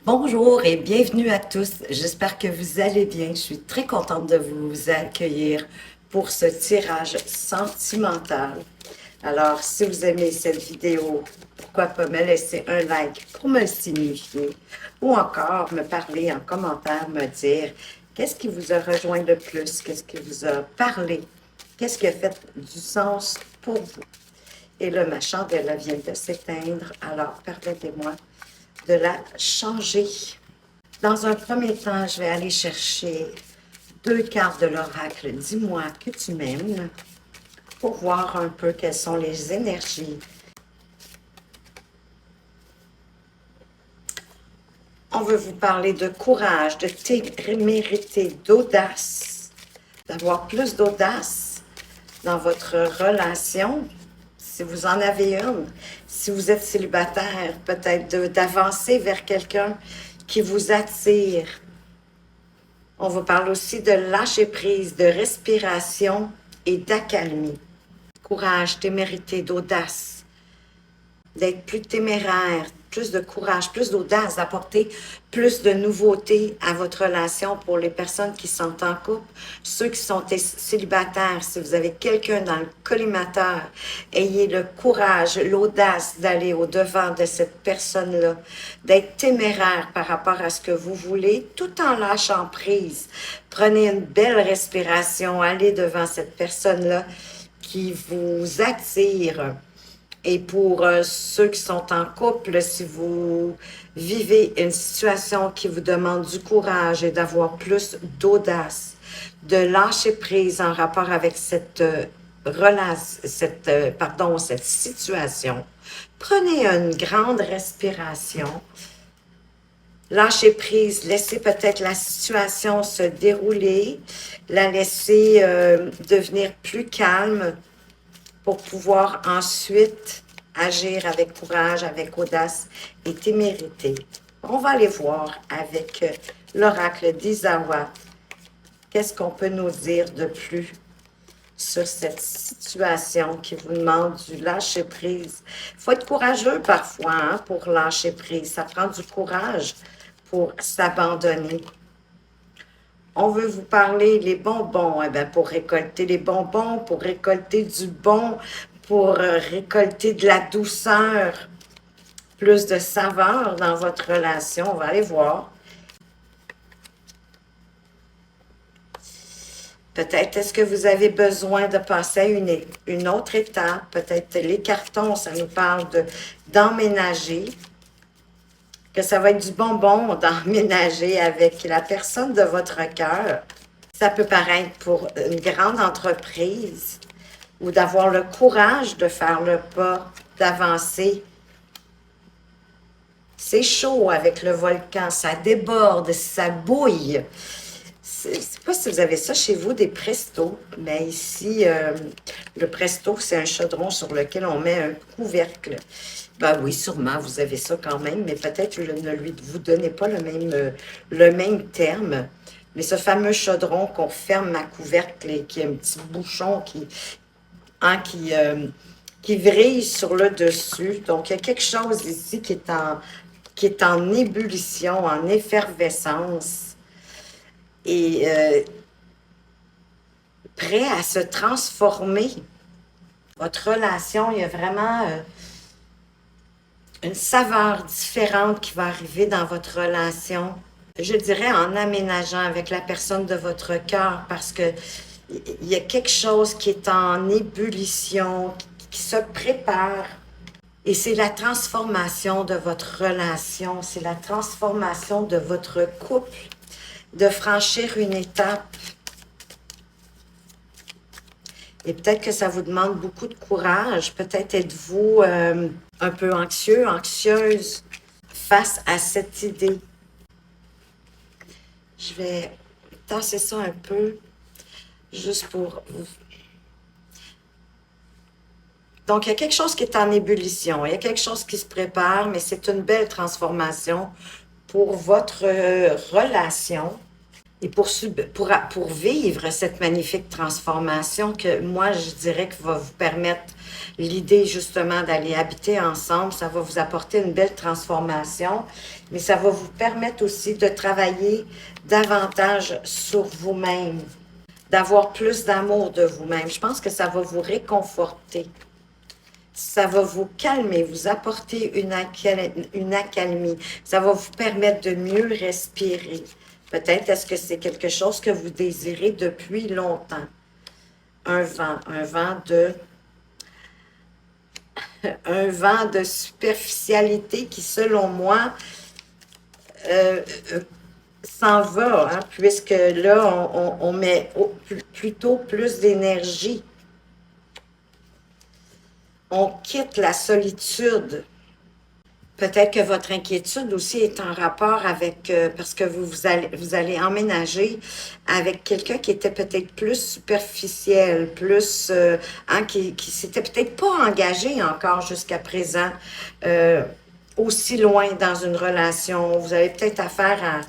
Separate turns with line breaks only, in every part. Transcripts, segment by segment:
Bonjour et bienvenue à tous. J'espère que vous allez bien. Je suis très contente de vous accueillir pour ce tirage sentimental. Alors, si vous aimez cette vidéo, pourquoi pas me laisser un like pour me le signifier ou encore me parler en commentaire, me dire qu'est-ce qui vous a rejoint le plus, qu'est-ce qui vous a parlé, qu'est-ce qui a fait du sens pour vous. Et là, ma chandelle vient de s'éteindre, alors permettez-moi de la changer. Dans un premier temps, je vais aller chercher 2 cartes de l'oracle. Dis-moi que tu m'aimes pour voir un peu quelles sont les énergies. On veut vous parler de courage, de témérité, d'audace, d'avoir plus d'audace dans votre relation. Si vous en avez une, si vous êtes célibataire, peut-être d'avancer vers quelqu'un qui vous attire. On vous parle aussi de lâcher prise, de respiration et d'accalmie. Courage, témérité, d'audace, d'être plus téméraire, plus de courage, plus d'audace, d'apporter plus de nouveautés à votre relation pour les personnes qui sont en couple, ceux qui sont célibataires. Si vous avez quelqu'un dans le collimateur, ayez le courage, l'audace d'aller au-devant de cette personne-là, d'être téméraire par rapport à ce que vous voulez, tout en lâchant prise. Prenez une belle respiration, allez devant cette personne-là qui vous attire. Et pour ceux qui sont en couple, si vous vivez une situation qui vous demande du courage et d'avoir plus d'audace, de lâcher prise en rapport avec cette cette situation, prenez une grande respiration, lâchez prise, laissez peut-être la situation se dérouler, la laisser devenir plus calme, pour pouvoir ensuite agir avec courage, avec audace et témérité. On va aller voir avec l'oracle d'Izawa. Qu'est-ce qu'on peut nous dire de plus sur cette situation qui vous demande du lâcher-prise? Il faut être courageux parfois pour lâcher prise. Ça prend du courage pour s'abandonner. On veut vous parler les bonbons, eh bien, pour récolter les bonbons, pour récolter du bon, pour récolter de la douceur, plus de saveur dans votre relation. On va aller voir. Peut-être est-ce que vous avez besoin de passer à une autre étape. Peut-être les cartons, ça nous parle d'emménager. Que ça va être du bonbon d'emménager avec la personne de votre cœur. Ça peut paraître pour une grande entreprise ou d'avoir le courage de faire le pas, d'avancer. C'est chaud avec le volcan, ça déborde, ça bouille. Je ne sais pas si vous avez ça chez vous, des prestos, mais ici, le presto, c'est un chaudron sur lequel on met un couvercle. Ben oui, sûrement, vous avez ça quand même, mais peut-être ne vous donnez pas le même terme. Mais ce fameux chaudron qu'on ferme à couvercle et qui a un petit bouchon qui vrille sur le dessus. Donc, il y a quelque chose ici qui est en ébullition, en effervescence et prêt à se transformer. Votre relation, il y a vraiment une saveur différente qui va arriver dans votre relation. Je dirais en aménageant avec la personne de votre cœur parce que il y a quelque chose qui est en ébullition, qui se prépare. Et c'est la transformation de votre relation, c'est la transformation de votre couple, de franchir une étape. Et peut-être que ça vous demande beaucoup de courage. Peut-être êtes-vous un peu anxieux, anxieuse face à cette idée. Je vais tasser ça un peu, juste pour vous. Donc, il y a quelque chose qui est en ébullition, il y a quelque chose qui se prépare, mais c'est une belle transformation pour votre relation. Et pour vivre cette magnifique transformation que moi, je dirais que va vous permettre l'idée justement d'aller habiter ensemble, ça va vous apporter une belle transformation, mais ça va vous permettre aussi de travailler davantage sur vous-même, d'avoir plus d'amour de vous-même. Je pense que ça va vous réconforter. Ça va vous calmer, vous apporter une accalmie. Ça va vous permettre de mieux respirer. Peut-être est-ce que c'est quelque chose que vous désirez depuis longtemps. Un vent de superficialité qui, selon moi, euh, euh, s'en va, hein, puisque là, on met plutôt plus d'énergie. On quitte la solitude. Peut-être que votre inquiétude aussi est en rapport avec, parce que vous allez emménager avec quelqu'un qui était peut-être plus superficiel, plus, hein, qui s'était peut-être pas engagé encore jusqu'à présent, aussi loin dans une relation. Vous avez peut-être affaire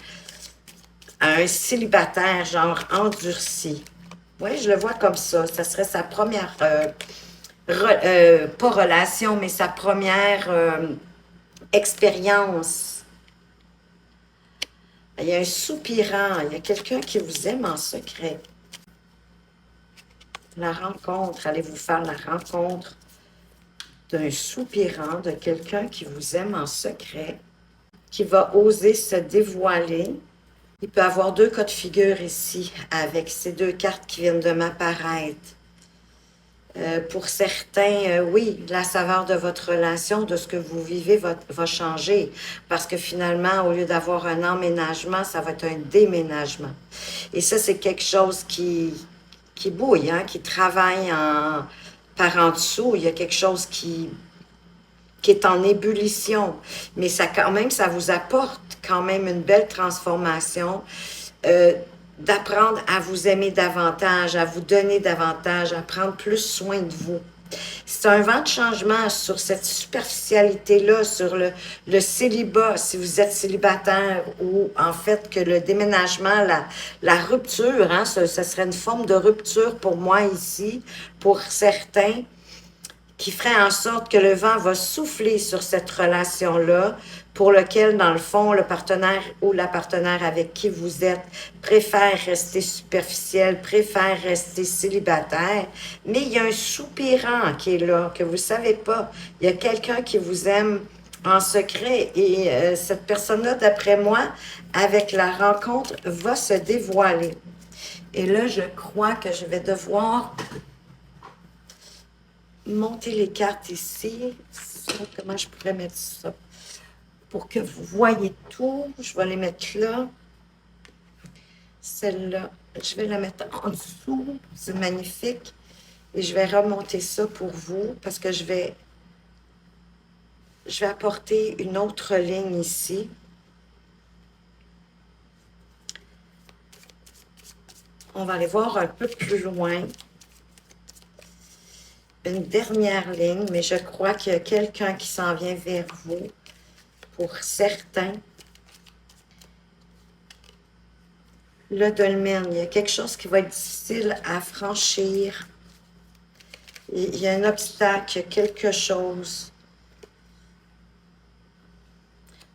à un célibataire, genre endurci. Oui, je le vois comme ça. Ça serait sa première, pas relation, mais sa première expérience. Il y a un soupirant, il y a quelqu'un qui vous aime en secret. La rencontre, allez-vous faire la rencontre d'un soupirant, de quelqu'un qui vous aime en secret, qui va oser se dévoiler. Il peut y avoir deux cas de figure ici, avec ces deux cartes qui viennent de m'apparaître. Pour certains, oui, la saveur de votre relation, de ce que vous vivez va changer. Parce que finalement, au lieu d'avoir un emménagement, ça va être un déménagement. Et ça, c'est quelque chose qui bouille, hein, qui travaille par en dessous. Il y a quelque chose qui est en ébullition. Mais ça, quand même, ça vous apporte quand même une belle transformation. D'apprendre à vous aimer davantage, à vous donner davantage, à prendre plus soin de vous. C'est un vent de changement sur cette superficialité-là, sur le célibat, si vous êtes célibataire, ou en fait que le déménagement, la rupture, hein, ce serait une forme de rupture pour moi ici, pour certains, qui ferait en sorte que le vent va souffler sur cette relation-là, pour lequel, dans le fond, le partenaire ou la partenaire avec qui vous êtes préfère rester superficiel, préfère rester célibataire, mais il y a un soupirant qui est là, que vous ne savez pas. Il y a quelqu'un qui vous aime en secret et cette personne-là, d'après moi, avec la rencontre, va se dévoiler. Et là, je crois que je vais devoir monter les cartes ici. Comment je pourrais mettre ça? Pour que vous voyez tout, je vais les mettre là. Celle-là, je vais la mettre en dessous. C'est magnifique. Et je vais remonter ça pour vous parce que je vais apporter une autre ligne ici. On va aller voir un peu plus loin. Une dernière ligne, mais je crois qu'il y a quelqu'un qui s'en vient vers vous. Pour certains, le dolmen, il y a quelque chose qui va être difficile à franchir. Il y a un obstacle, il y a quelque chose.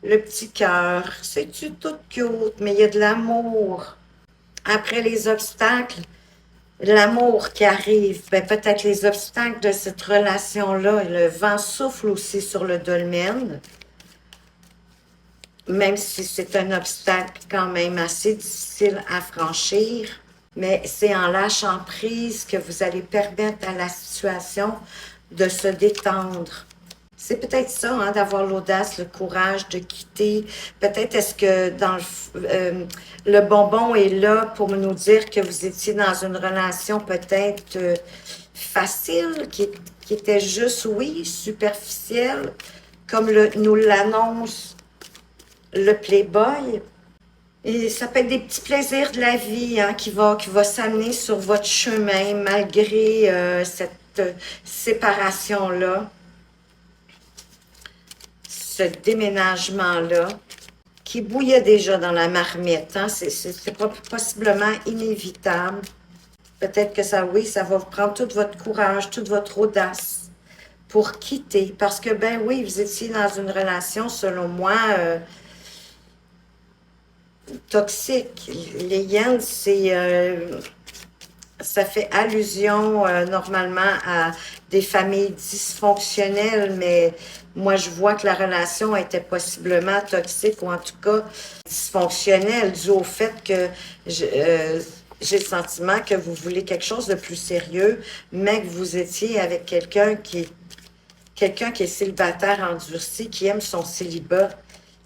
Le petit cœur, c'est-tu tout cute, mais il y a de l'amour. Après les obstacles, l'amour qui arrive, ben peut-être les obstacles de cette relation-là, le vent souffle aussi sur le dolmen, même si c'est un obstacle quand même assez difficile à franchir, mais c'est en lâchant prise que vous allez permettre à la situation de se détendre. C'est peut-être ça, hein, d'avoir l'audace, le courage de quitter. Peut-être est-ce que dans le bonbon est là pour nous dire que vous étiez dans une relation peut-être facile, qui était juste, oui, superficielle, comme nous l'annonce le Playboy. Et ça peut être des petits plaisirs de la vie, hein, qui va s'amener sur votre chemin malgré cette séparation-là, ce déménagement-là qui bouillait déjà dans la marmite. Hein? C'est possiblement inévitable. Peut-être que ça, oui, ça va vous prendre tout votre courage, toute votre audace pour quitter. Parce que, ben oui, vous étiez dans une relation, selon moi, toxique. Les hyènes, ça fait allusion normalement à des familles dysfonctionnelles, mais moi, je vois que la relation était possiblement toxique ou en tout cas dysfonctionnelle, dû au fait que j'ai le sentiment que vous voulez quelque chose de plus sérieux, mais que vous étiez avec quelqu'un qui est célibataire endurci, qui aime son célibat,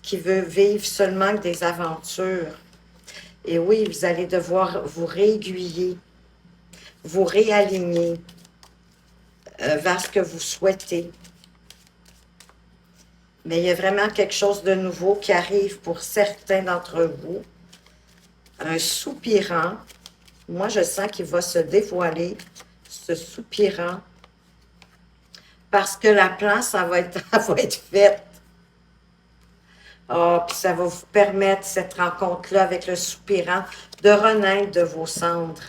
qui veut vivre seulement que des aventures. Et oui, vous allez devoir vous réaiguiller, vous réaligner vers ce que vous souhaitez. Mais il y a vraiment quelque chose de nouveau qui arrive pour certains d'entre vous. Un soupirant. Moi, je sens qu'il va se dévoiler, ce soupirant. Parce que la place, elle va être faite. Oh, puis ça va vous permettre, cette rencontre-là avec le soupirant, de renaître de vos cendres.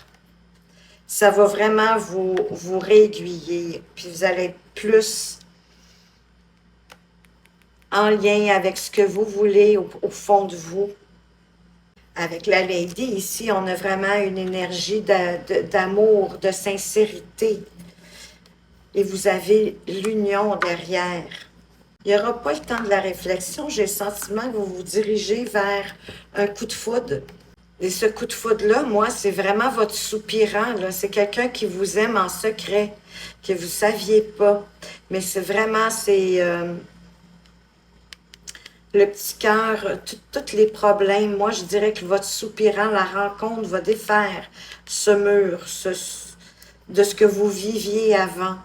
Ça va vraiment vous réaiguiller, puis vous allez être plus en lien avec ce que vous voulez au fond de vous. Avec la Lady, ici, on a vraiment une énergie d'amour, de sincérité. Et vous avez l'union derrière. Il n'y aura pas le temps de la réflexion. J'ai le sentiment que vous vous dirigez vers un coup de foudre. Et ce coup de foudre-là, moi, c'est vraiment votre soupirant. C'est quelqu'un qui vous aime en secret, que vous ne saviez pas. Mais c'est vraiment, le petit cœur, tous les problèmes. Moi, je dirais que votre soupirant, la rencontre va défaire ce mur de ce que vous viviez avant.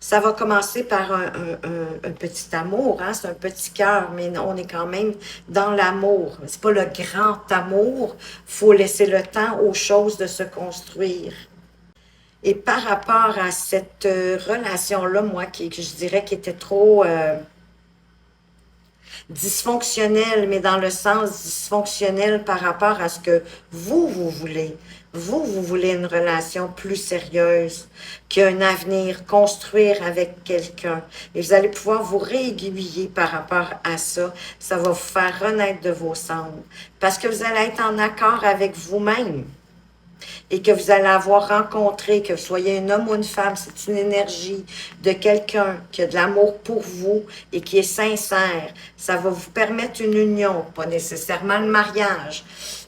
Ça va commencer par un petit amour, hein? C'est un petit cœur, mais on est quand même dans l'amour. C'est pas le grand amour, il faut laisser le temps aux choses de se construire. Et par rapport à cette relation-là, moi, que je dirais qui était trop dysfonctionnelle, mais dans le sens dysfonctionnel par rapport à ce que vous voulez. Vous voulez une relation plus sérieuse, qui a un avenir, construire avec quelqu'un. Et vous allez pouvoir vous réaiguiller par rapport à ça. Ça va vous faire renaître de vos cendres. Parce que vous allez être en accord avec vous-même. Et que vous allez avoir rencontré, que vous soyez un homme ou une femme, c'est une énergie de quelqu'un qui a de l'amour pour vous et qui est sincère. Ça va vous permettre une union, pas nécessairement le mariage,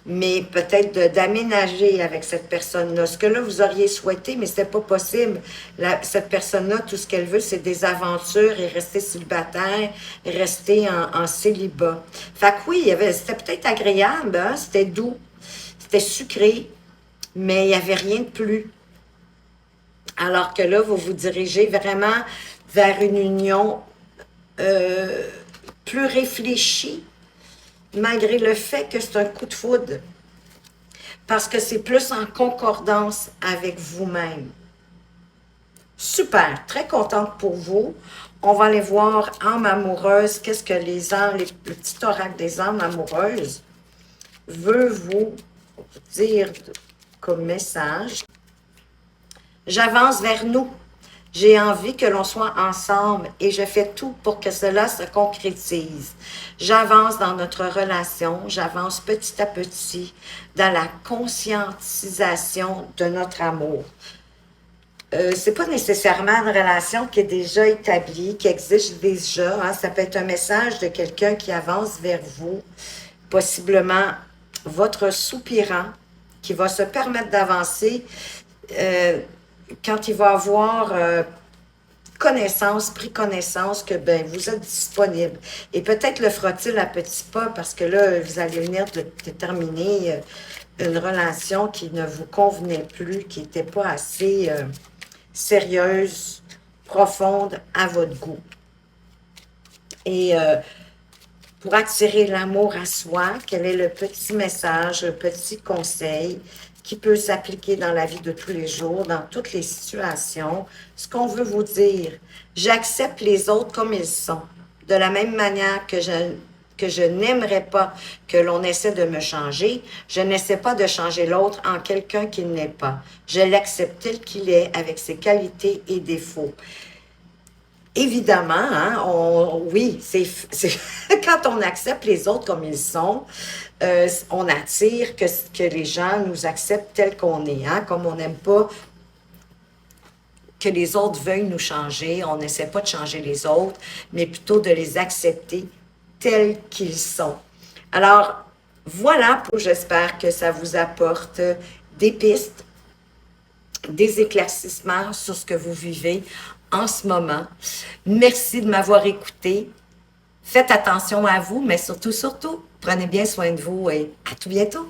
mais peut-être d'aménager avec cette personne-là. Ce que là, vous auriez souhaité, mais ce n'était pas possible. Cette personne-là, tout ce qu'elle veut, c'est des aventures et rester célibataire, rester en célibat. Fait que oui, c'était peut-être agréable, hein? C'était doux, c'était sucré, mais il n'y avait rien de plus. Alors que là, vous vous dirigez vraiment vers une union plus réfléchie, malgré le fait que c'est un coup de foudre. Parce que c'est plus en concordance avec vous-même. Super, très contente pour vous. On va aller voir âme amoureuse, qu'est-ce que le petit oracle des âmes amoureuses veut vous dire comme message. J'avance vers nous. J'ai envie que l'on soit ensemble et je fais tout pour que cela se concrétise. J'avance dans notre relation, j'avance petit à petit dans la conscientisation de notre amour. C'est pas nécessairement une relation qui est déjà établie, qui existe déjà. Hein. Ça peut être un message de quelqu'un qui avance vers vous, possiblement votre soupirant, qui va se permettre d'avancer quand il va avoir pris connaissance que ben, vous êtes disponible. Et peut-être le fera-t-il à petits pas parce que là, vous allez venir de terminer une relation qui ne vous convenait plus, qui n'était pas assez sérieuse, profonde à votre goût. Et pour attirer l'amour à soi, quel est le petit message, le petit conseil qui peut s'appliquer dans la vie de tous les jours, dans toutes les situations? Ce qu'on veut vous dire, j'accepte les autres comme ils sont, de la même manière que que je n'aimerais pas que l'on essaie de me changer, je n'essaie pas de changer l'autre en quelqu'un qu'il n'est pas. Je l'accepte tel qu'il est, avec ses qualités et défauts. Évidemment, hein, oui, c'est quand on accepte les autres comme ils sont, on attire que les gens nous acceptent tels qu'on est, hein, comme on n'aime pas que les autres veuillent nous changer, on n'essaie pas de changer les autres, mais plutôt de les accepter tels qu'ils sont. Alors, voilà, j'espère que ça vous apporte des pistes, des éclaircissements sur ce que vous vivez en ce moment. Merci de m'avoir écouté. Faites attention à vous, mais surtout, prenez bien soin de vous et à tout bientôt.